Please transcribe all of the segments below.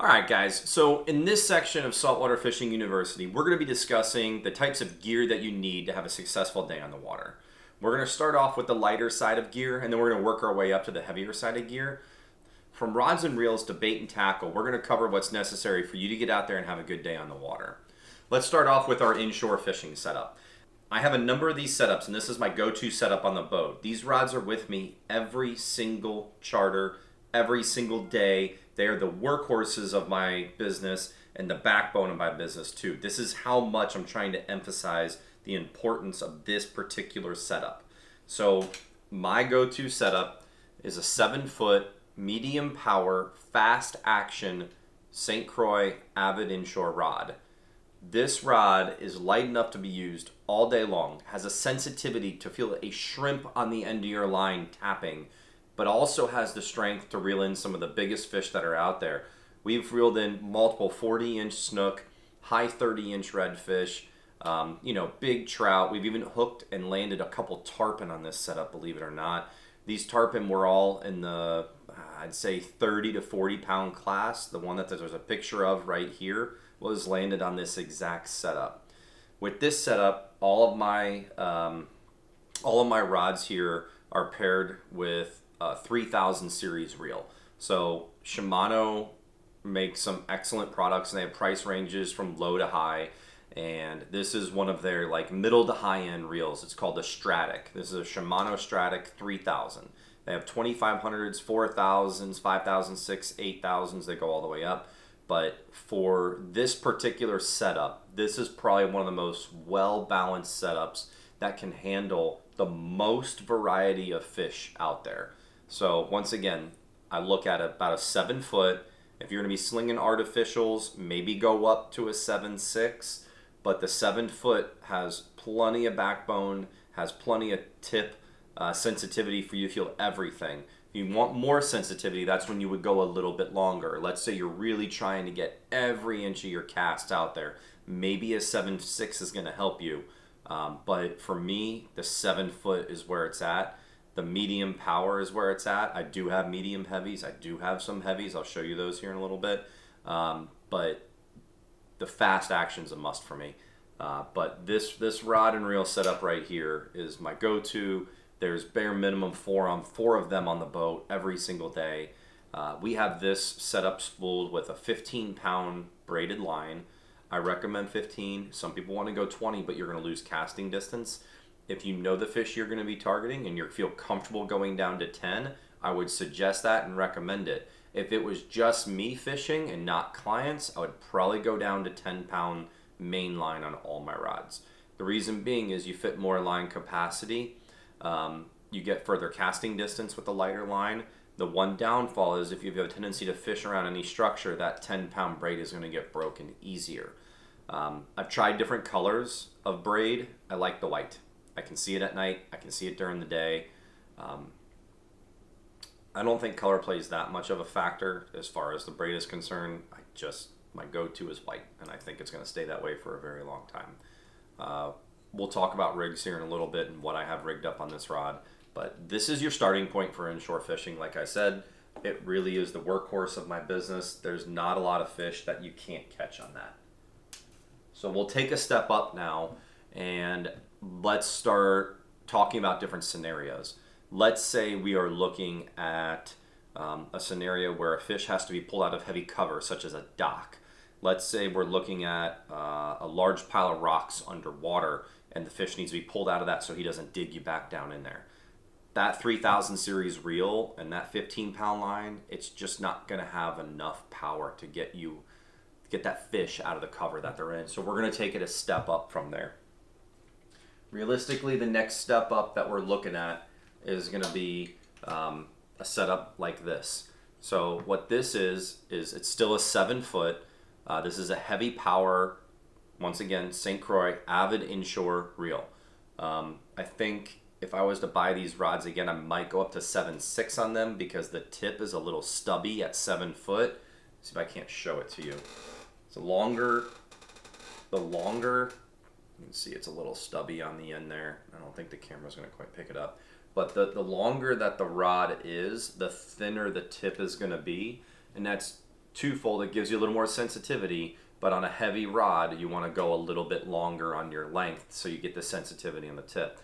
All right, guys. So in this section of Saltwater Fishing University, we're going to be discussing the types of gear that you need to have a successful day on the water. We're going to start off with the lighter side of gear, and then we're going to work our way up to the heavier side of gear. From rods and reels to bait and tackle, we're going to cover what's necessary for you to get out there and have a good day on the water. Let's start off with our inshore fishing setup. I have a number of these setups, and this is my go-to setup on the boat. These rods are with me every single charter, every single day. They are the workhorses of my business and the backbone of my business too. This is how much I'm trying to emphasize the importance of this particular setup. So my go-to setup is a 7-foot medium power fast action St. Croix Avid inshore rod. This rod is light enough to be used all day long, has a sensitivity to feel a shrimp on the end of your line tapping, but also has the strength to reel in some of the biggest fish that are out there. We've reeled in multiple 40-inch snook, high 30-inch redfish, big trout. We've even hooked and landed a couple tarpon on this setup, believe it or not. These tarpon were all in the, I'd say 30 to 40 pound class. The one that there's a picture of right here was landed on this exact setup. With this setup, all of my rods here are paired with 3000 series reel. So Shimano makes some excellent products, and they have price ranges from low to high. And this is one of their like middle to high end reels. It's called the Stratic. This is a Shimano Stratic 3000. They have 2500s, 4000s, 5006, 8000s. They go all the way up. But for this particular setup, this is probably one of the most well-balanced setups that can handle the most variety of fish out there. So once again, I look at about a 7-foot. If you're going to be slinging artificials, maybe go up to a 7.6. But the 7-foot has plenty of backbone, has plenty of tip sensitivity for you to feel everything. If you want more sensitivity, that's when you would go a little bit longer. Let's say you're really trying to get every inch of your cast out there. Maybe a 7.6 is going to help you. But for me, the 7-foot is where it's at. The medium power is where it's at. I do have medium heavies. I do have some heavies. I'll show you those here in a little bit. But the fast action is a must for me. But this rod and reel setup right here is my go-to. There's bare minimum 4 of them on the boat every single day. We have this setup spooled with a 15-pound braided line. I recommend 15. Some people want to go 20, but you're going to lose casting distance. If you know the fish you're going to be targeting and you feel comfortable going down to 10, I would suggest that and recommend it. If it was just me fishing and not clients, I would probably go down to 10-pound main line on all my rods. The reason being is you fit more line capacity. You get further casting distance with the lighter line. The one downfall is if you have a tendency to fish around any structure, that 10-pound braid is going to get broken easier. I've tried different colors of braid. I like the white. I can see it at night. I can see it during the day. I don't think color plays that much of a factor as far as the braid is concerned. My go-to is white, and I think it's going to stay that way for a very long time. We'll talk about rigs here in a little bit and what I have rigged up on this rod. But this is your starting point for inshore fishing. Like I said, it really is the workhorse of my business. There's not a lot of fish that you can't catch on that. So we'll take a step up now, and let's start talking about different scenarios. Let's say we are looking at a scenario where a fish has to be pulled out of heavy cover, such as a dock. Let's say we're looking at a large pile of rocks underwater, and the fish needs to be pulled out of that so he doesn't dig you back down in there. That 3000 series reel and that 15-pound line, it's just not going to have enough power to get that fish out of the cover that they're in. So we're going to take it a step up from there. Realistically, the next step up that we're looking at is going to be a setup like this. So what this is it's still a 7-foot. This is a heavy power, once again, St. Croix Avid inshore reel. I think if I was to buy these rods again, I might go up to 7.6 on them because the tip is a little stubby at 7 foot. See if I can't show it to you. It's the longer, you can see it's a little stubby on the end there. I don't think the camera's going to quite pick it up. But the longer that the rod is, the thinner the tip is going to be. And that's twofold. It gives you a little more sensitivity, but on a heavy rod, you want to go a little bit longer on your length so you get the sensitivity on the tip.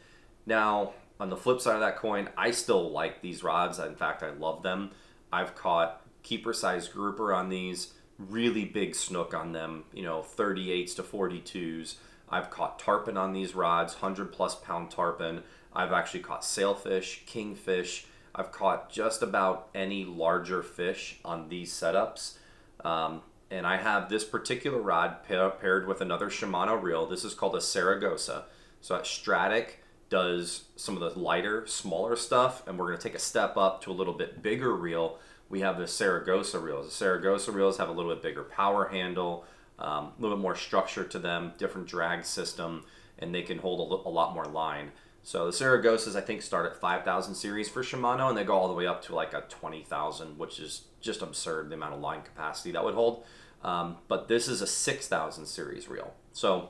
Now, on the flip side of that coin, I still like these rods. In fact, I love them. I've caught keeper size grouper on these, really big snook on them, 38s to 42s. I've caught tarpon on these rods, 100+ pound tarpon. I've actually caught sailfish, kingfish. I've caught just about any larger fish on these setups. And I have this particular rod paired with another Shimano reel. This is called a Saragossa. So Stratic does some of the lighter, smaller stuff, and we're going to take a step up to a little bit bigger reel. We have the Saragossa reels. The Saragossa reels have a little bit bigger power handle, a little bit more structure to them, different drag system, and they can hold a lot more line. So the Saragossas, I think, start at 5,000 series for Shimano, and they go all the way up to like a 20,000, which is just absurd, the amount of line capacity that would hold. But this is a 6,000 series reel. So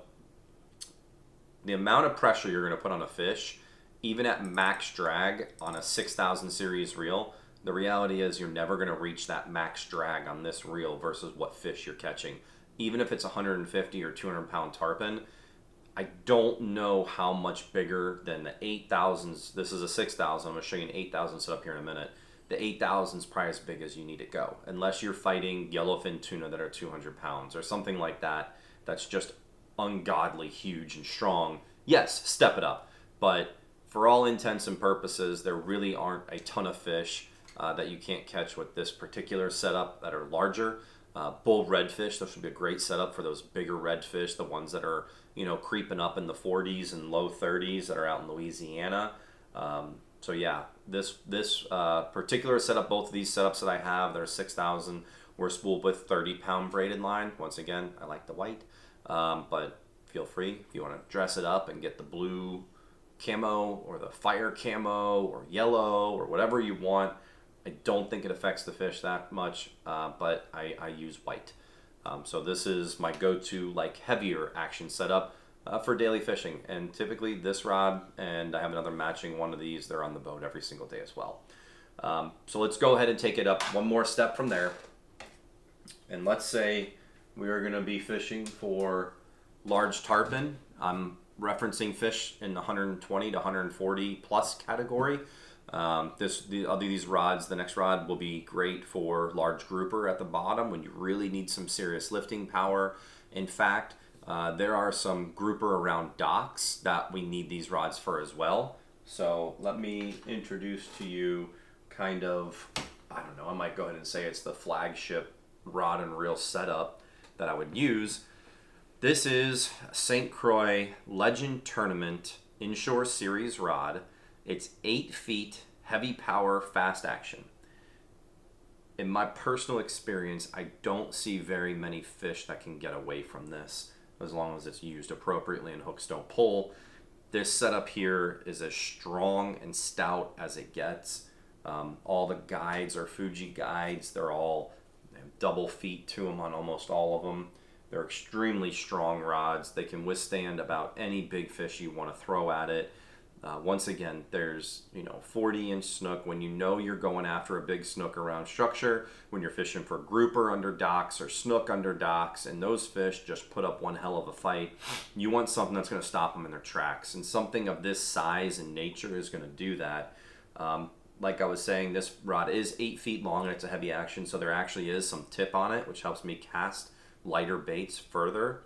the amount of pressure you're going to put on a fish, even at max drag on a 6,000 series reel, the reality is you're never going to reach that max drag on this reel versus what fish you're catching. Even if it's 150 or 200 pound tarpon, I don't know how much bigger than the 8,000s. This is a 6,000. I'm going to show you an 8,000 set up here in a minute. The 8,000 is probably as big as you need to go, unless you're fighting yellowfin tuna that are 200 pounds or something like that. That's just ungodly huge and strong. Yes, step it up. But for all intents and purposes, there really aren't a ton of fish that you can't catch with this particular setup that are larger. Bull redfish, this would be a great setup for those bigger redfish, the ones that are, creeping up in the 40s and low 30s that are out in Louisiana. So yeah, this particular setup, both of these setups that I have, they're 6,000, were spooled with 30-pound braided line. Once again, I like the white, but feel free if you want to dress it up and get the blue camo or the fire camo or yellow or whatever you want. I don't think it affects the fish that much, but I use white. So this is my go-to heavier action setup for daily fishing. And typically this rod, and I have another matching one of these, they're on the boat every single day as well. So let's go ahead and take it up one more step from there. And let's say we are going to be fishing for large tarpon. I'm referencing fish in the 120 to 140 plus category. These rods, the next rod will be great for large grouper at the bottom when you really need some serious lifting power. In fact, there are some grouper around docks that we need these rods for as well. So let me introduce to you I might go ahead and say it's the flagship rod and reel setup that I would use. This is St. Croix Legend Tournament Inshore Series rod. It's 8 feet, heavy power, fast action. In my personal experience, I don't see very many fish that can get away from this as long as it's used appropriately and hooks don't pull. This setup here is as strong and stout as it gets. All the guides are Fuji guides. They have double feet to them on almost all of them. They're extremely strong rods. They can withstand about any big fish you want to throw at it. Once again, there's 40-inch snook when you're going after a big snook around structure, when you're fishing for grouper under docks or snook under docks, and those fish just put up one hell of a fight. You want something that's going to stop them in their tracks, and something of this size and nature is going to do that. Like I was saying, this rod is 8 feet long and it's a heavy action, so there actually is some tip on it, which helps me cast lighter baits further.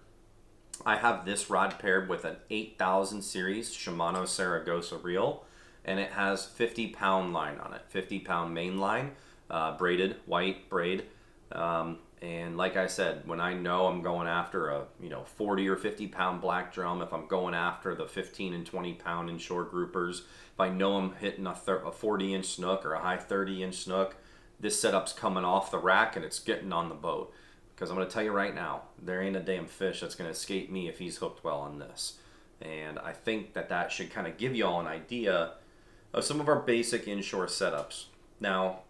I have this rod paired with an 8,000 series Shimano Saragossa reel, and it has 50-pound line on it, 50-pound main line, braided, white braid. And like I said, when I know I'm going after a 40 or 50-pound black drum, if I'm going after the 15 and 20-pound inshore groupers, if I know I'm hitting a 40-inch snook or a high 30-inch snook, this setup's coming off the rack and it's getting on the boat. Because I'm going to tell you right now, there ain't a damn fish that's going to escape me if he's hooked well on this. And I think that should kind of give you all an idea of some of our basic inshore setups. Now,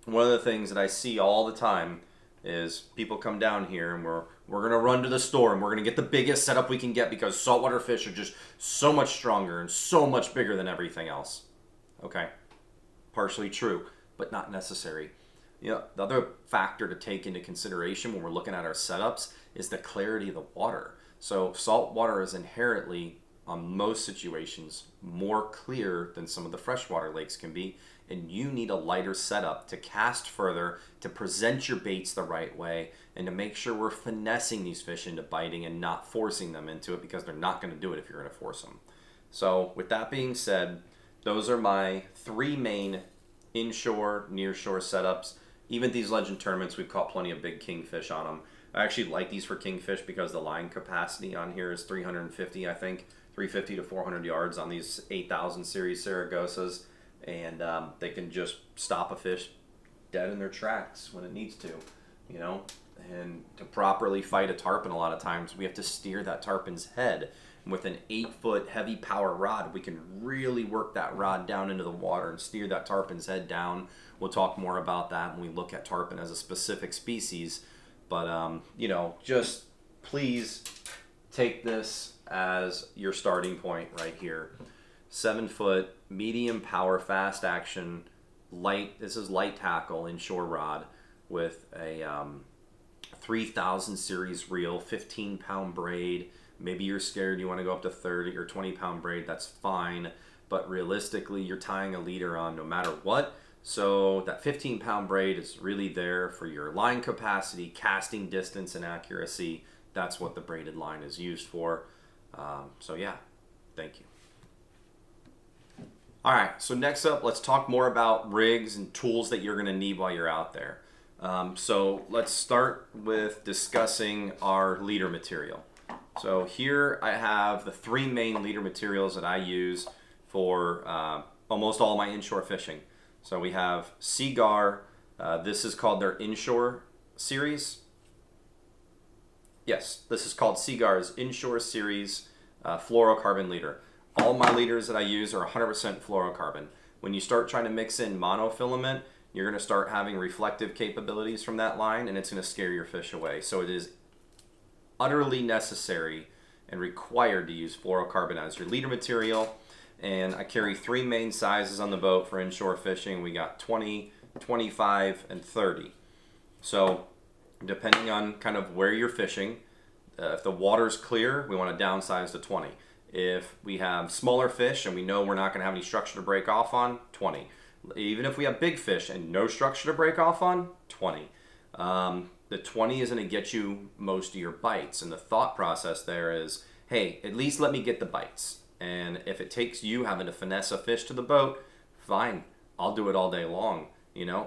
one of the things that I see all the time is people come down here and we're going to run to the store and we're going to get the biggest setup we can get because saltwater fish are just so much stronger and so much bigger than everything else. Okay, partially true, but not necessary. The other factor to take into consideration when we're looking at our setups is the clarity of the water. So salt water is inherently, on most situations, more clear than some of the freshwater lakes can be, and you need a lighter setup to cast further, to present your baits the right way, and to make sure we're finessing these fish into biting and not forcing them into it, because they're not going to do it if you're going to force them. So with that being said, those are my 3 main inshore, nearshore setups. Even these legend tournaments, we've caught plenty of big kingfish on them. I actually like these for kingfish because the line capacity on here is 350, I think. 350 to 400 yards on these 8,000 series Saragosas. And they can just stop a fish dead in their tracks when it needs to, And to properly fight a tarpon, a lot of times, we have to steer that tarpon's head. And with an 8-foot heavy power rod, we can really work that rod down into the water and steer that tarpon's head down. We'll talk more about that when we look at tarpon as a specific species. But, just please take this as your starting point right here. 7-foot, medium power, fast action, light. This is light tackle inshore rod with a 3,000 series reel, 15-pound braid. Maybe you're scared you want to go up to 30 or 20-pound braid. That's fine. But realistically, you're tying a leader on no matter what. So that 15-pound braid is really there for your line capacity, casting distance, and accuracy. That's what the braided line is used for. So yeah, thank you. All right, so next up, let's talk more about rigs and tools that you're going to need while you're out there. So let's start with discussing our leader material. So here I have the 3 main leader materials that I use for almost all my inshore fishing. So we have Seagar. This is called their Inshore series. Yes, this is called Seagar's Inshore series fluorocarbon leader. All my leaders that I use are 100% fluorocarbon. When you start trying to mix in monofilament, you're going to start having reflective capabilities from that line, and it's going to scare your fish away. So it is utterly necessary and required to use fluorocarbon as your leader material. And I carry 3 main sizes on the boat for inshore fishing. We got 20, 25, and 30. So depending on kind of where you're fishing, if the water's clear, we want to downsize to 20. If we have smaller fish and we know we're not going to have any structure to break off on, 20. Even if we have big fish and no structure to break off on, 20. The 20 is going to get you most of your bites. And the thought process there is, hey, at least let me get the bites. And if it takes you having to finesse a fish to the boat, fine. I'll do it all day long.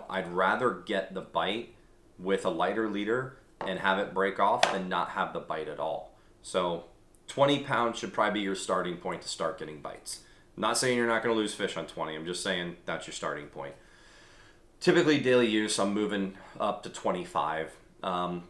I'd rather get the bite with a lighter leader and have it break off than not have the bite at all. So 20 pounds should probably be your starting point to start getting bites. I'm not saying you're not going to lose fish on 20. I'm just saying that's your starting point. Typically daily use, I'm moving up to 25.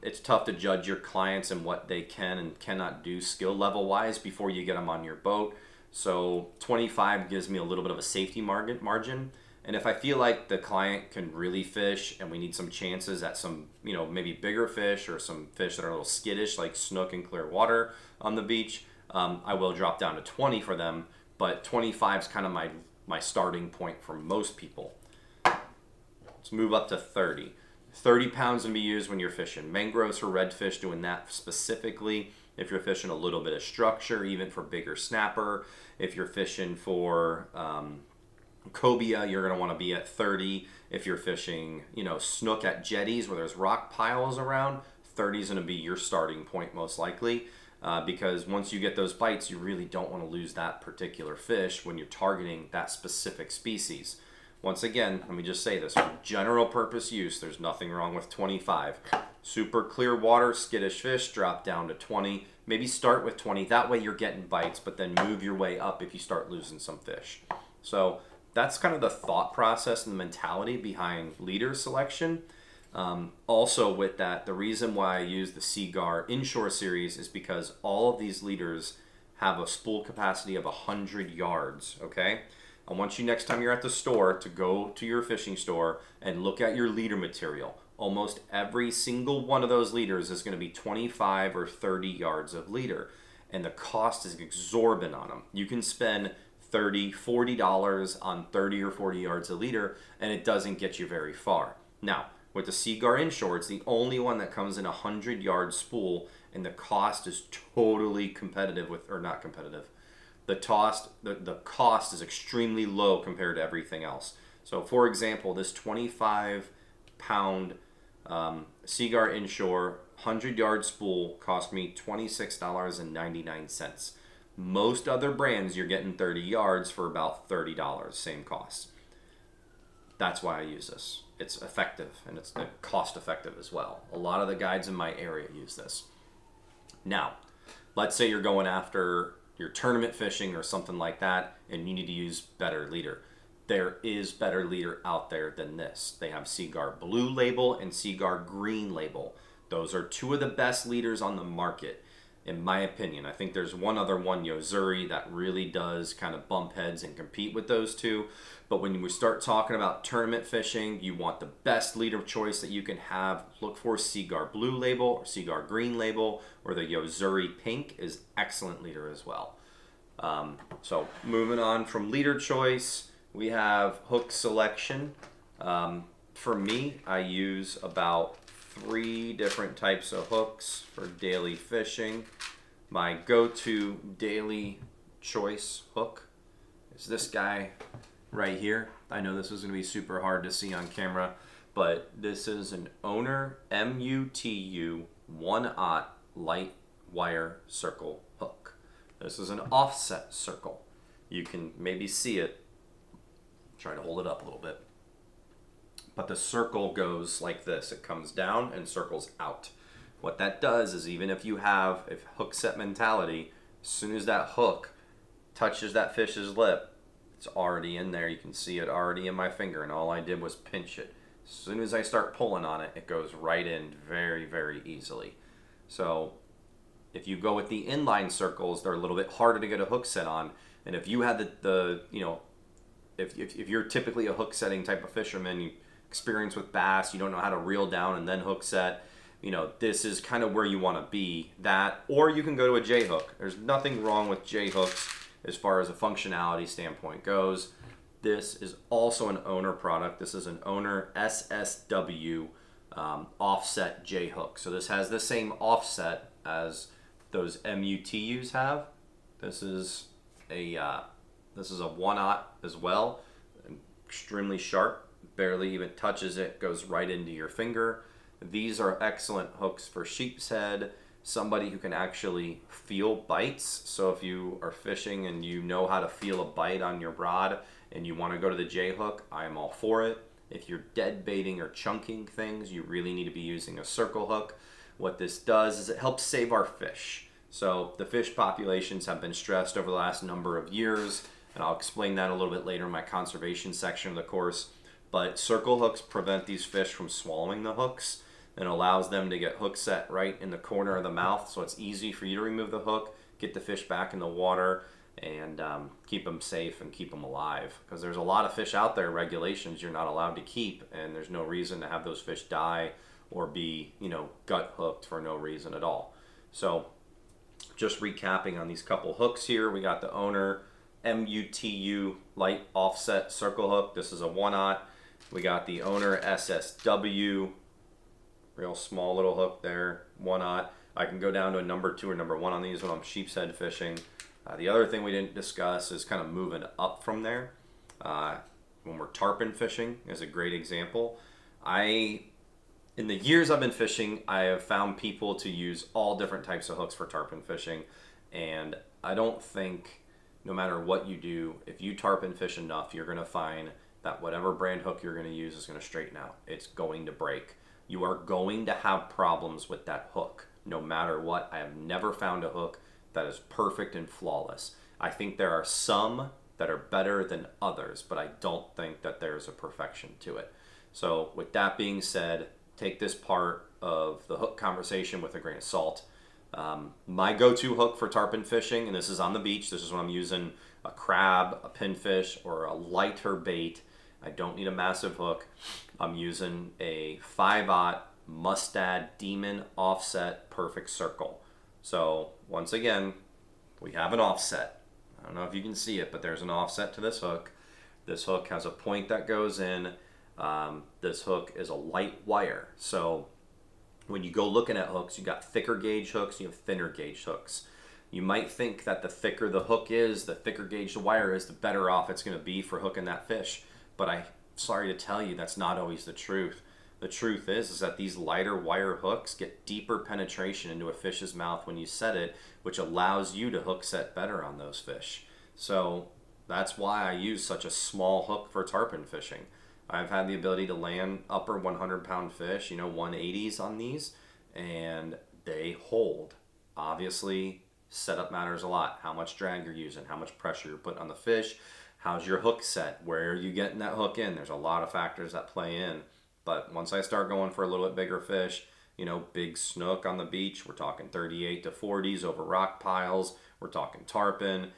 It's tough to judge your clients and what they can and cannot do skill level wise before you get them on your boat. So 25 gives me a little bit of a safety margin. And if I feel like the client can really fish and we need some chances at some, maybe bigger fish or some fish that are a little skittish like snook in clear water on the beach, I will drop down to 20 for them. But 25 is kind of my starting point for most people. Let's move up to 30. 30 pounds can be used when you're fishing mangroves for redfish, doing that specifically. If you're fishing a little bit of structure, even for bigger snapper. If you're fishing for cobia, you're going to want to be at 30. If you're fishing, snook at jetties where there's rock piles around, 30 is going to be your starting point most likely. Because once you get those bites, you really don't want to lose that particular fish when you're targeting that specific species. Once again, let me just say this, for general purpose use, there's nothing wrong with 25. Super clear water, skittish fish, drop down to 20. Maybe start with 20, that way you're getting bites, but then move your way up if you start losing some fish. So that's kind of the thought process and the mentality behind leader selection. Also with that, the reason why I use the Seagar Inshore series is because all of these leaders have a spool capacity of 100 yards, okay? I want you next time you're at the store to go to your fishing store and look at your leader material. Almost every single one of those leaders is going to be 25 or 30 yards of leader, and the cost is exorbitant on them. You can spend $30, $40 on 30 or 40 yards of leader, and it doesn't get you very far. Now, With the Seaguar Inshore, it's the only one that comes in a 100-yard spool, and the cost is totally competitive with, or not competitive. The cost is extremely low compared to everything else. So, for example, this 25-pound Seaguar Inshore 100-yard spool cost me $26.99. Most other brands, you're getting 30 yards for about $30, same cost. That's why I use this. It's effective, and it's cost effective as well. A lot of the guides in my area use this. Now, let's say you're going after your tournament fishing or something like that, and you need to use better leader. There is better leader out there than this. They have Seaguar Blue Label and Seaguar Green Label. Those are two of the best leaders on the market, in my opinion. I think there's one other one, Yozuri, that really does kind of bump heads and compete with those two. But when we start talking about tournament fishing, you want the best leader choice that you can have. Look for Seaguar Blue Label or Seaguar Green Label, or the Yozuri Pink is excellent leader as well. So moving on from leader choice, we have hook selection. For me, I use about 3 different types of hooks for daily fishing. My go-to daily choice hook is this guy right here. I know this is going to be super hard to see on camera, but this is an Owner MUTU 1/0 light wire circle hook. This is an offset circle. You can maybe see it. Try to hold it up a little bit. But the circle goes like this. It comes down and circles out. What that does is, even if you have a hook set mentality, as soon as that hook touches that fish's lip, it's already in there. You can see it already in my finger, and all I did was pinch it. As soon as I start pulling on it, it goes right in very, very easily. So if you go with the inline circles, they're a little bit harder to get a hook set on. And if you had if you're typically a hook setting type of fisherman, you experience with bass, you don't know how to reel down and then hook set, this is kind of where you want to be. That, or you can go to a J hook. There's nothing wrong with J hooks as far as a functionality standpoint goes. This is also an Owner product. This is an Owner SSW offset J hook. So this has the same offset as those MUTUs have. This is a 1/0 as well, extremely sharp. Barely even touches it, goes right into your finger. These are excellent hooks for sheep's head, somebody who can actually feel bites. So if you are fishing and you know how to feel a bite on your rod and you want to go to the J hook, I am all for it. If you're dead baiting or chunking things, you really need to be using a circle hook. What this does is it helps save our fish. So the fish populations have been stressed over the last number of years, and I'll explain that a little bit later in my conservation section of the course. But circle hooks prevent these fish from swallowing the hooks and allows them to get hook set right in the corner of the mouth, so it's easy for you to remove the hook, get the fish back in the water, and keep them safe and keep them alive. Because there's a lot of fish out there, regulations you're not allowed to keep, and there's no reason to have those fish die or be, gut hooked for no reason at all. So just recapping on these couple hooks here, we got the Owner MUTU light offset circle hook. This is a 1/0. We got the Owner SSW, real small little hook there, 1/0. I can go down to a number 2 or number 1 on these when I'm sheep's head fishing. The other thing we didn't discuss is kind of moving up from there. When we're tarpon fishing is a great example. In the years I've been fishing, I have found people to use all different types of hooks for tarpon fishing, and I don't think, no matter what you do, if you tarpon fish enough, you're going to find that whatever brand hook you're going to use is going to straighten out. It's going to break. You are going to have problems with that hook, no matter what. I have never found a hook that is perfect and flawless. I think there are some that are better than others, but I don't think that there's a perfection to it. So with that being said, take this part of the hook conversation with a grain of salt. My go-to hook for tarpon fishing, and this is on the beach, this is when I'm using a crab, a pinfish, or a lighter bait. I don't need a massive hook. I'm using a 5/0 Mustad Demon offset perfect circle. So once again, we have an offset. I don't know if you can see it, but there's an offset to this hook. This hook has a point that goes in. This hook is a light wire. So when you go looking at hooks, you got thicker gauge hooks, you have thinner gauge hooks. You might think that the thicker the hook is, the thicker gauge the wire is, the better off it's going to be for hooking that fish. But I'm sorry to tell you, that's not always the truth. The truth is that these lighter wire hooks get deeper penetration into a fish's mouth when you set it, which allows you to hook set better on those fish. So that's why I use such a small hook for tarpon fishing. I've had the ability to land upper 100-pound fish, 180s on these, and they hold. Obviously, setup matters a lot. How much drag you're using, how much pressure you're putting on the fish, how's your hook set, where are you getting that hook in? There's a lot of factors that play in. But once I start going for a little bit bigger fish, big snook on the beach, we're talking 38 to 40s over rock piles, we're talking tarpon,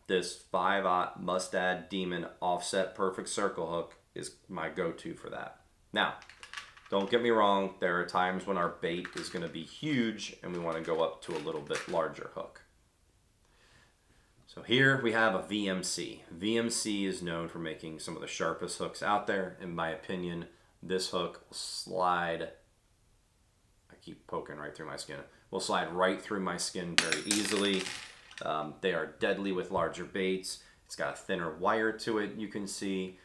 this 5/0 Mustad Demon offset perfect circle hook is my go-to for that. Now, don't get me wrong, there are times when our bait is going to be huge and we want to go up to a little bit larger hook. So here we have a VMC. VMC is known for making some of the sharpest hooks out there. In my opinion, this hook will slide, I keep poking right through my skin, will slide right through my skin very easily. They are deadly with larger baits. It's got a thinner wire to it, you can see.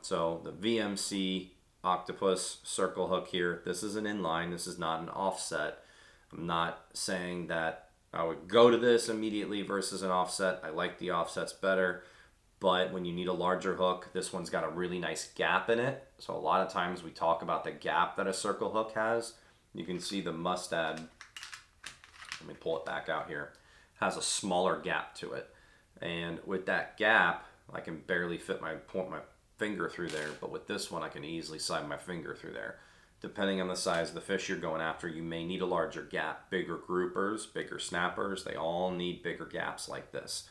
So the VMC octopus circle hook here, this is an inline, this is not an offset. I'm not saying that I would go to this immediately versus an offset. I like the offsets better, but when you need a larger hook, this one's got a really nice gap in it. So a lot of times we talk about the gap that a circle hook has. You can see the Mustad, let me pull it back out here, has a smaller gap to it. And with that gap, I can barely fit my finger through there, but with this one I can easily slide my finger through there. Depending on the size of the fish you're going after, you may need a larger gap. Bigger groupers, bigger snappers, they all need bigger gaps like this.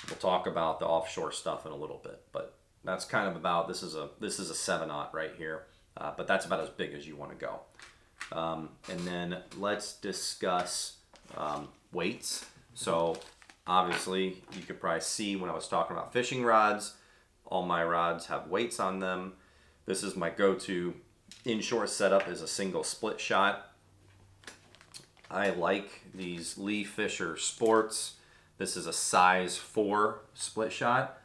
We'll talk about the offshore stuff in a little bit, but that's kind of about, this is a 7/0 right here, but that's about as big as you want to go. And then let's discuss weights. So obviously you could probably see when I was talking about fishing rods, all my rods have weights on them. This is my go-to inshore setup, is a single split shot. I like these Lee Fisher Sports. This is a size 4 split shot.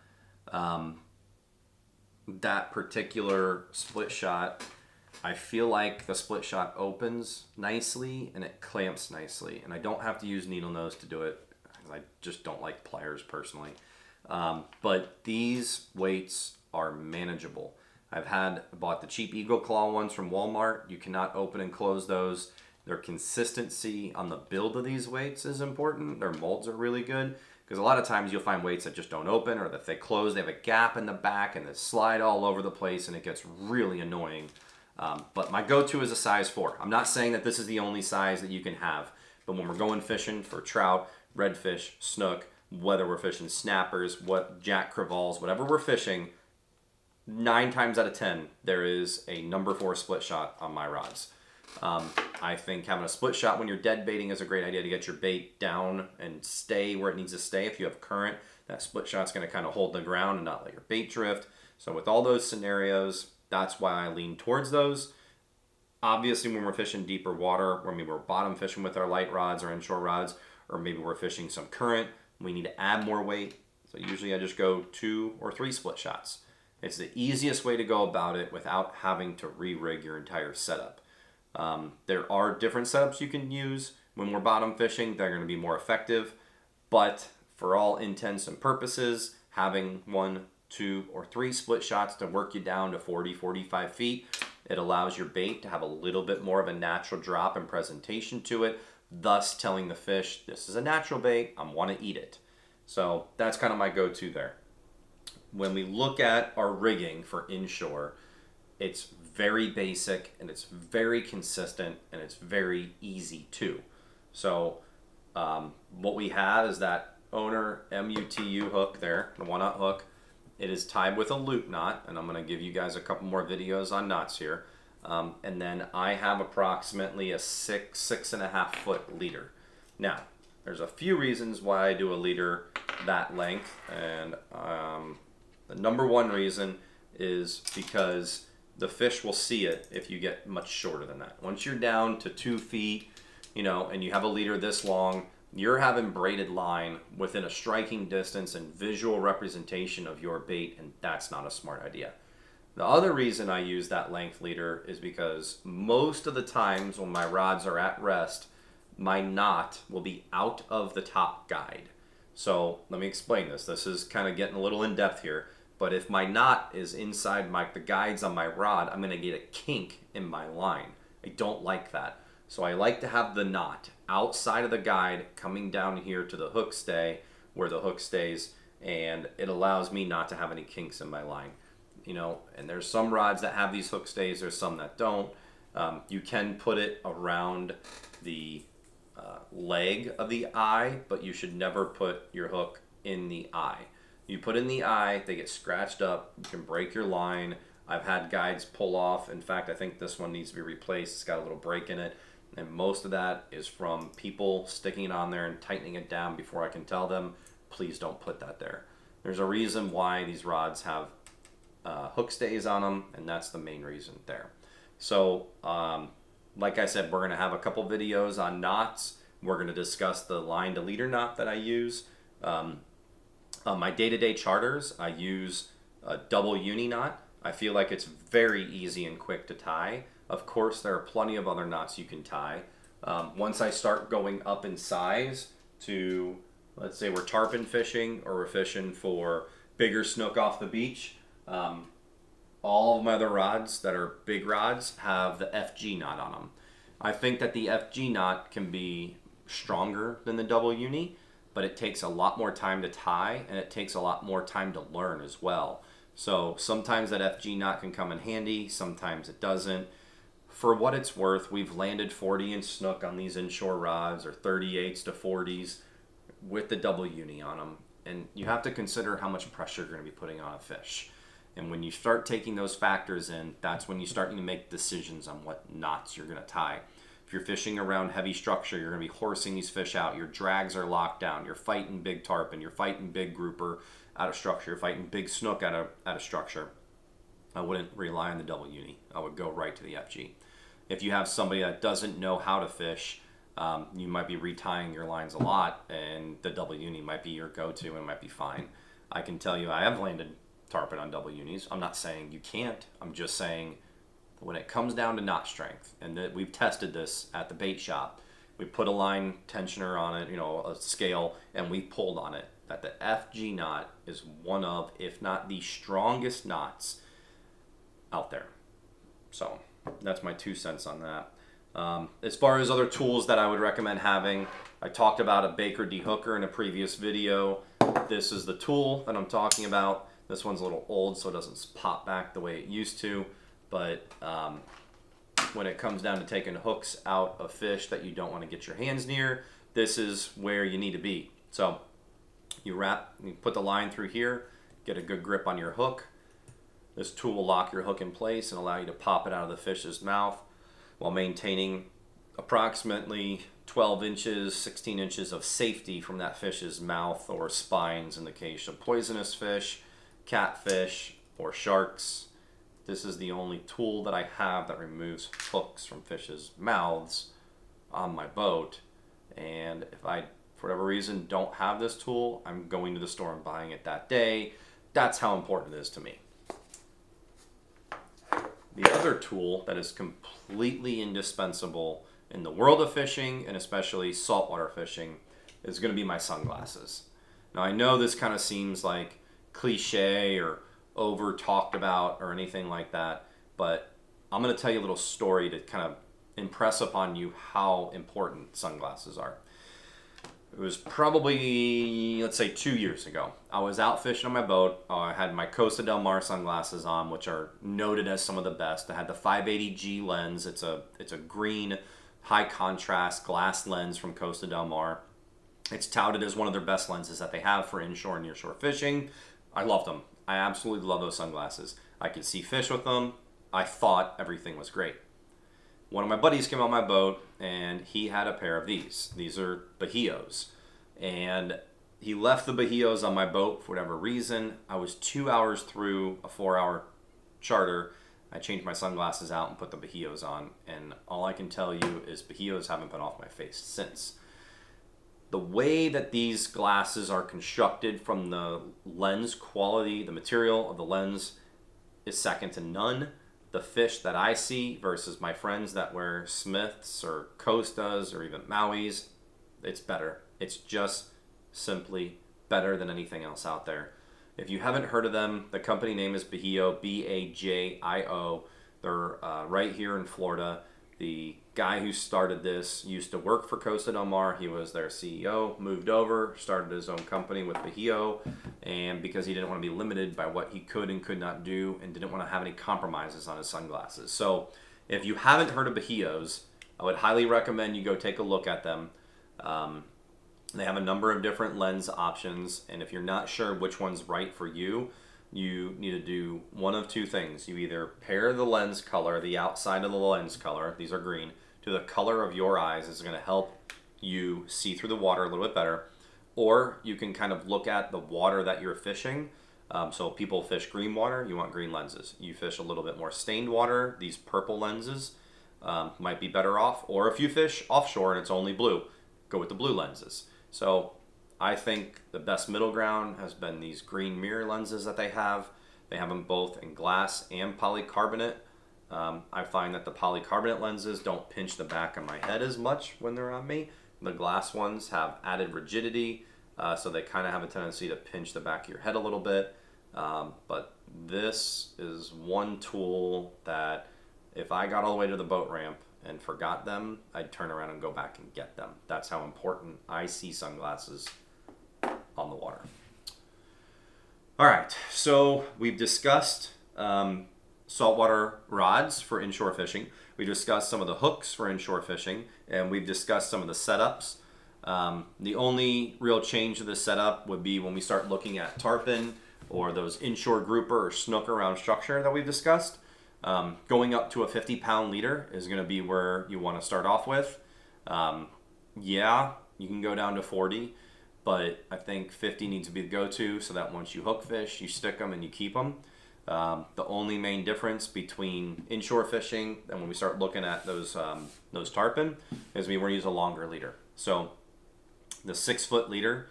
That particular split shot, I feel like the split shot opens nicely and it clamps nicely. And I don't have to use needle nose to do it. I just don't like pliers personally. But these weights are manageable. Bought the cheap Eagle Claw ones from Walmart. You cannot open and close those. Their consistency on the build of these weights is important. Their molds are really good because a lot of times you'll find weights that just don't open, or that if they close, they have a gap in the back and they slide all over the place and it gets really annoying. But my go-to is a size 4. I'm not saying that this is the only size that you can have, but when we're going fishing for trout, redfish, snook, whether we're fishing snappers, jack crevalles, whatever we're fishing, 9 times out of 10, there is a number 4 split shot on my rods. I think having a split shot when you're dead baiting is a great idea to get your bait down and stay where it needs to stay. If you have current, that split shot's going to kind of hold the ground and not let your bait drift. So with all those scenarios, that's why I lean towards those. Obviously, when we're fishing deeper water, or maybe we're bottom fishing with our light rods or inshore rods, or maybe we're fishing some current, we need to add more weight. So usually I just go 2 or 3 split shots. It's the easiest way to go about it without having to re-rig your entire setup. There are different setups you can use when we're bottom fishing. They're going to be more effective, but for all intents and purposes, having 1, 2, or 3 split shots to work you down to 40, 45 feet, it allows your bait to have a little bit more of a natural drop and presentation to it, thus telling the fish, this is a natural bait, I want to eat it. So that's kind of my go-to there. When we look at our rigging for inshore, it's very basic and it's very consistent and it's very easy too. So what we have is that owner MUTU hook there, the 1/0 hook. It is tied with a loop knot, and I'm going to give you guys a couple more videos on knots here. And then I have approximately a 6.5 foot leader. Now, there's a few reasons why I do a leader that length, and the number one reason, is because the fish will see it if you get much shorter than that. Once you're down to 2 feet, and you have a leader this long, you're having braided line within a striking distance and visual representation of your bait, and that's not a smart idea. The other reason I use that length leader is because most of the times when my rods are at rest, my knot will be out of the top guide. So let me explain this. This is kind of getting a little in depth here. But if my knot is inside the guides on my rod, I'm going to get a kink in my line. I don't like that. So I like to have the knot outside of the guide coming down here to the hook stay where the hook stays, and it allows me not to have any kinks in my line. And there's some rods that have these hook stays, there's some that don't. You can put it around the leg of the eye, but you should never put your hook in the eye. You put in the eye, they get scratched up, you can break your line. I've had guides pull off. In fact, I think this one needs to be replaced. It's got a little break in it, and most of that is from people sticking it on there and tightening it down before I can tell them, please don't put that there. There's a reason why these rods have hook stays on them, and that's the main reason there. So like I said, we're going to have a couple videos on knots. We're going to discuss the line to leader knot that I use. On my day-to-day charters, I use a double uni knot. I feel like it's very easy and quick to tie. Of course, there are plenty of other knots you can tie. Once I start going up in size to, let's say we're tarpon fishing or we're fishing for bigger snook off the beach, all of my other rods that are big rods have the FG knot on them. I think that the FG knot can be stronger than the double uni, but it takes a lot more time to tie, and it takes a lot more time to learn as well. So sometimes that FG knot can come in handy, sometimes it doesn't. For what it's worth, we've landed 40-inch snook on these inshore rods, or 38s to 40s with the double uni on them. And you have to consider how much pressure you're going to be putting on a fish. And when you start taking those factors in, that's when you start to make decisions on what knots you're going to tie. If you're fishing around heavy structure, you're going to be horsing these fish out. Your drags are locked down. You're fighting big tarpon. You're fighting big grouper out of structure. You're fighting big snook out of structure. I wouldn't rely on the double uni. I would go right to the FG. If you have somebody that doesn't know how to fish, you might be retying your lines a lot, and the double uni might be your go-to and it might be fine. I can tell you I have landed tarpon on double unis. I'm not saying you can't. I'm just saying when it comes down to knot strength, and that we've tested this at the bait shop, we put a line tensioner on it, a scale, and we pulled on it, that the FG knot is one of, if not the strongest knots out there. So that's my 2 cents on that. As far as other tools that I would recommend having, I talked about a Baker dehooker in a previous video. This is the tool that I'm talking about. This one's a little old, so it doesn't pop back the way it used to. But when it comes down to taking hooks out of fish that you don't want to get your hands near, this is where you need to be. So you put the line through here, get a good grip on your hook. This tool will lock your hook in place and allow you to pop it out of the fish's mouth while maintaining approximately 12 inches, 16 inches of safety from that fish's mouth or spines in the case of poisonous fish, catfish, or sharks. This is the only tool that I have that removes hooks from fish's mouths on my boat. And if I, for whatever reason, don't have this tool, I'm going to the store and buying it that day. That's how important it is to me. The other tool that is completely indispensable in the world of fishing, and especially saltwater fishing, is going to be my sunglasses. Now, I know this kind of seems like cliche or over talked about or anything like that, but I'm going to tell you a little story to kind of impress upon you how important sunglasses are. It was probably, let's say, 2 years ago. I was out fishing on my boat. I had my Costa Del Mar sunglasses on, which are noted as some of the best. I had the 580G lens. It's a green, high contrast glass lens from Costa Del Mar. It's touted as one of their best lenses that they have for inshore and nearshore fishing. I loved them. I absolutely love those sunglasses. I could see fish with them. I thought everything was great. One of my buddies came on my boat, and he had a pair of these. These are Bahios. And he left the Bahios on my boat for whatever reason. I was 2 hours through a 4-hour charter, I changed my sunglasses out and put the Bahios on, and all I can tell you is Bahios haven't been off my face since. The way that these glasses are constructed, from the lens quality, the material of the lens is second to none. The fish that I see versus my friends that wear Smiths or Costas or even Maui's, it's better. It's just simply better than anything else out there. If you haven't heard of them, the company name is Bajio, B-A-J-I-O. They're right here in Florida. The guy who started this used to work for Costa Del Mar. He was their CEO, moved over, started his own company with Bajio, and because he didn't want to be limited by what he could and could not do and didn't want to have any compromises on his sunglasses. So if you haven't heard of Bahios, I would highly recommend you go take a look at them. They have a number of different lens options, and if you're not sure which one's right for you, you need to do one of two things. You either pair the lens color, the outside of the lens color, these are green, to the color of your eyes. This is going to help you see through the water a little bit better. Or you can kind of look at the water that you're fishing. So people fish green water, you want green lenses. You fish a little bit more stained water, these purple lenses might be better off. Or if you fish offshore and it's only blue, go with the blue lenses. So I think the best middle ground has been these green mirror lenses that they have. They have them both in glass and polycarbonate. I find that the polycarbonate lenses don't pinch the back of my head as much when they're on me. The glass ones have added rigidity, so they kind of have a tendency to pinch the back of your head a little bit. But this is one tool that if I got all the way to the boat ramp and forgot them, I'd turn around and go back and get them. That's how important I see sunglasses on the water. All right, so we've discussed saltwater rods for inshore fishing. We discussed some of the hooks for inshore fishing, and we've discussed some of the setups. The only real change to the setup would be when we start looking at tarpon or those inshore grouper or snook around structure that we've discussed. Going up to a 50-pound leader is going to be where you want to start off with. Yeah, you can go down to 40, but I think 50 needs to be the go-to so that once you hook fish, you stick them and you keep them. The only main difference between inshore fishing and when we start looking at those tarpon is we want to use a longer leader. So the 6-foot leader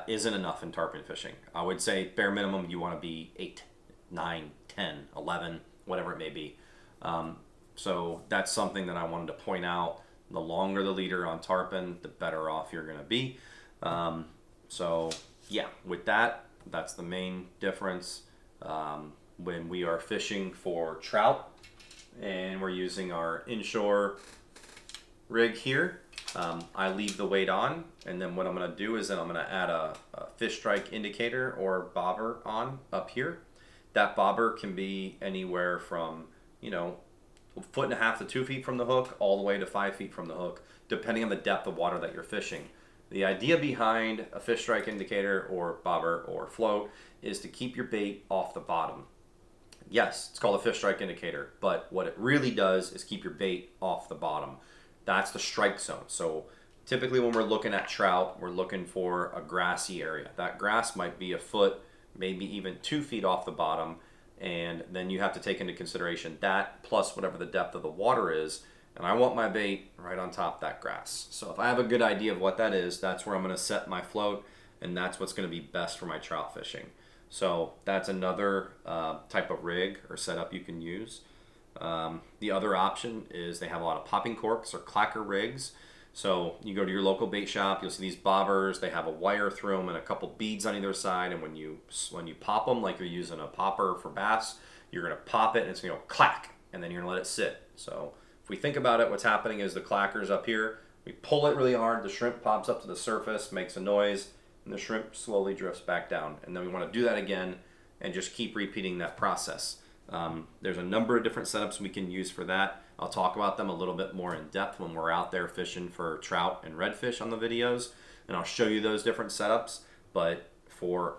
isn't enough in tarpon fishing. I would say bare minimum you want to be 8, 9, 10, 11, whatever it may be. So that's something that I wanted to point out. The longer the leader on tarpon, the better off you're going to be. So yeah, with that, that's the main difference. When we are fishing for trout and we're using our inshore rig here, I leave the weight on, and then what I'm going to do is then I'm going to add a fish strike indicator or bobber on up here. That bobber can be anywhere from, 1.5 to 2 feet from the hook all the way to 5 feet from the hook, depending on the depth of water that you're fishing. The idea behind a fish strike indicator or bobber or float is to keep your bait off the bottom. Yes, it's called a fish strike indicator, but what it really does is keep your bait off the bottom. That's the strike zone. So typically when we're looking at trout, we're looking for a grassy area. That grass might be a foot, maybe even 2 feet off the bottom, and then you have to take into consideration that plus whatever the depth of the water is. And I want my bait right on top of that grass. So if I have a good idea of what that is, that's where I'm going to set my float, and that's what's going to be best for my trout fishing. So that's another type of rig or setup you can use. The other option is they have a lot of popping corks or clacker rigs. So you go to your local bait shop, you'll see these bobbers. They have a wire through them and a couple beads on either side. And when you pop them like you're using a popper for bass, you're going to pop it and it's going to go clack, and then you're going to let it sit. So if we think about it, what's happening is the clacker's up here. We pull it really hard, the shrimp pops up to the surface, makes a noise, and the shrimp slowly drifts back down. And then we want to do that again and just keep repeating that process. There's a number of different setups we can use for that. I'll talk about them a little bit more in depth when we're out there fishing for trout and redfish on the videos, and I'll show you those different setups. But for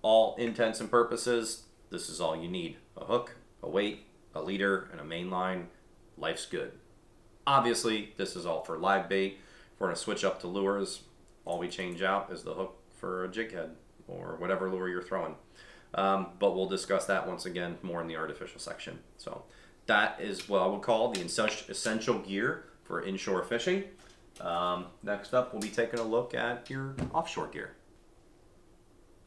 all intents and purposes, this is all you need. A hook, a weight, a leader, and a main line. Life's good. Obviously, this is all for live bait. If we're going to switch up to lures, all we change out is the hook for a jig head or whatever lure you're throwing. But we'll discuss that once again more in the artificial section. So that is what I would call the essential gear for inshore fishing. Next up, we'll be taking a look at your offshore gear.